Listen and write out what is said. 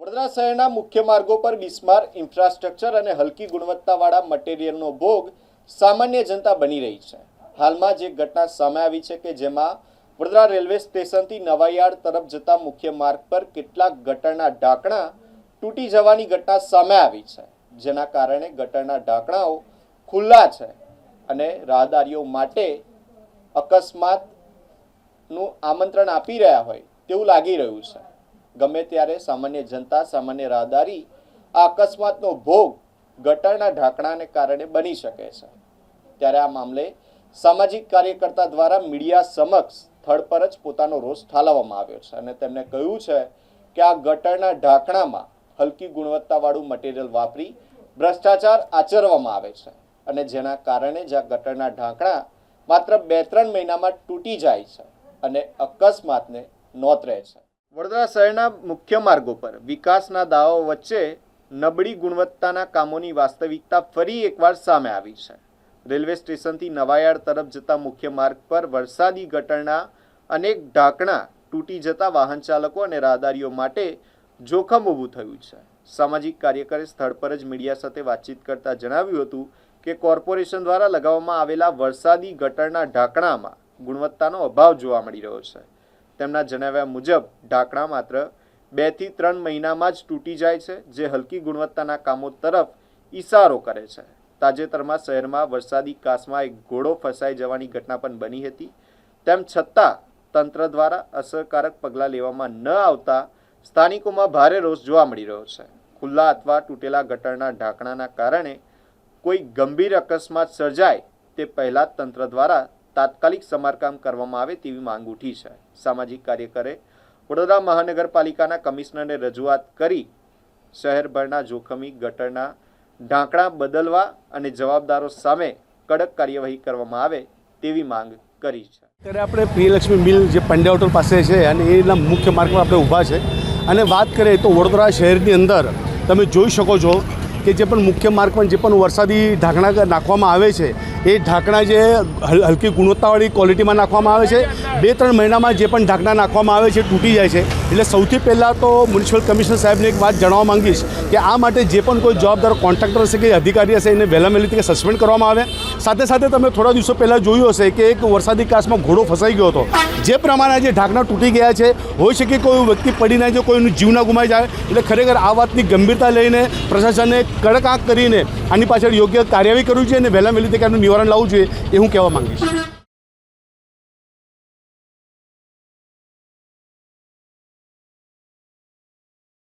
વડોદરા શહેરના મુખ્ય માર્ગો પર બિસ્માર ઇન્ફ્રાસ્ટ્રક્ચર અને હલકી ગુણવત્તાવાળા મટીરીયલનો ભોગ સામાન્ય જનતા બની રહી છે। હાલમાં જે ઘટના સામે આવી છે કે જેમાં વડોદરા રેલવે સ્ટેશનથી નવાયાર્ડ તરફ જતા મુખ્ય માર્ગ પર કેટલાક ગટરના ઢાંકણા તૂટી જવાની ઘટના સામે આવી છે, જેના કારણે ગટરના ઢાંકણાઓ ખુલ્લા છે અને રાહદારીઓ માટે અકસ્માતનું આમંત્રણ આપી રહ્યા હોય તેવું લાગી રહ્યું છે। ગમે ત્યારે સામાન્ય જનતા, સામાન્ય રાહદારી આ અકસ્માતનો ભોગ ગટરના ઢાંકણાને કારણે બની શકે છે। ત્યારે આ મામલે સામાજિક કાર્યકર્તા દ્વારા મીડિયા સમક્ષ સ્થળ પર જ પોતાનો રોષ ઠાલવવામાં આવ્યો છે અને તેમણે કહ્યું છે કે આ ગટરના ઢાંકણામાં હલકી ગુણવત્તાવાળું મટીરિયલ વાપરી ભ્રષ્ટાચાર આચરવામાં આવે છે અને જેના કારણે જ આ ગટરના ઢાંકણા માત્ર 2-3 મહિનામાં તૂટી જાય છે અને અકસ્માતને નોતરે છે। વડોદરા શહેરના મુખ્ય માર્ગો પર વિકાસના દાવાઓ વચ્ચે નબળી ગુણવત્તાના કામોની વાસ્તવિકતા ફરી એકવાર સામે આવી છે। રેલવે સ્ટેશનથી નવાયાર્ડ તરફ જતા મુખ્ય માર્ગ પર વરસાદી ગટરના અનેક ઢાંકણા તૂટી જતા વાહન ચાલકો અને રાહદારીઓ માટે જોખમ ઊભું થયું છે। સામાજિક કાર્યકરે સ્થળ પર જ મીડિયા સાથે વાતચીત કરતા જણાવ્યું હતું કે કોર્પોરેશન દ્વારા લગાવવામાં આવેલા વરસાદી ગટરના ઢાંકણામાં ગુણવત્તાનો અભાવ જોવા મળી રહ્યો છે। તેમના જણાવ્યા મુજબ ઢાંકણા માત્ર 2 થી 3 મહિનામાં જ તૂટી જાય છે, જે હલકી ગુણવત્તાના કામો તરફ ઇશારો કરે છે। તાજેતરમાં શહેરમાં વરસાદી કાસમાં એક ઘોડો ફસાઈ જવાની ઘટના પણ બની હતી। તેમ છતાં તંત્ર દ્વારા અસરકારક પગલાં લેવામાં ન આવતા સ્થાનિકોમાં ભારે રોષ જોવા મળી રહ્યો છે। ખુલ્લા અથવા તૂટેલા ગટરના ઢાંકણાના કારણે કોઈ ગંભીર અકસ્માત સર્જાય તે પહેલાં તંત્ર દ્વારા તાત્કાલિક સમારકામ કરવામાં આવે તેવી માંગ ઉઠી છે। સામાજિક કાર્યકરે વડોદરા મહાનગરપાલિકાના કમિશનરને રજૂઆત કરી શહેરભરના જોખમી ગટરના ઢાંકણા બદલવા અને જવાબદારો સામે કડક કાર્યવાહી કરવામાં આવે તેવી માંગ કરી છે। ત્યારે આપણે પ્રિયલક્ષ્મી મિલ જે પંડ્યા હોટલ પાસે છે અને એના મુખ્ય માર્ગ પર આપણે ઊભા છે અને વાત કરીએ તો વડોદરા શહેરની અંદર તમે જોઈ શકો છો કે જે પણ મુખ્ય માર્ગ પર જે પણ વરસાદી ઢાંકણા નાખવામાં આવે છે એ ઢાંકણા જે હલકી ગુણવત્તાવાળી ક્વોલિટીમાં નાખવામાં આવે છે 2-3 મહિનામાં જે પણ ઢાંકણા નાખવામાં આવે છે તૂટી જાય છે। એટલે સૌથી પહેલાં તો મ્યુનિસિપલ કમિશનર સાહેબને એક વાત જણાવવા માંગીશ કે આ માટે જે પણ કોઈ જવાબદાર કોન્ટ્રાક્ટર હશે કે અધિકારી હશે એને વહેલા વહેલી તકે સસ્પેન્ડ કરવામાં આવે। સાથે સાથે તમે થોડા દિવસો પહેલાં જોયું હશે કે એક વરસાદી કાસમાં ઘોડો ફસાઈ ગયો હતો, જે પ્રમાણે જે ઢાંકણા તૂટી ગયા છે હોઈ શકે કોઈ વ્યક્તિ પડીને જો કોઈનું જીવ ના ગુમાઈ જાય। એટલે ખરેખર આ વાતની ગંભીરતા લઈને પ્રશાસને કડક આંખ કરીને આની પાછળ યોગ્ય કાર્યવાહી કરવી જોઈએ અને વહેલા વહેલી તકે આનું નિવારણ લાવવું જોઈએ એ હું કહેવા માંગીશ।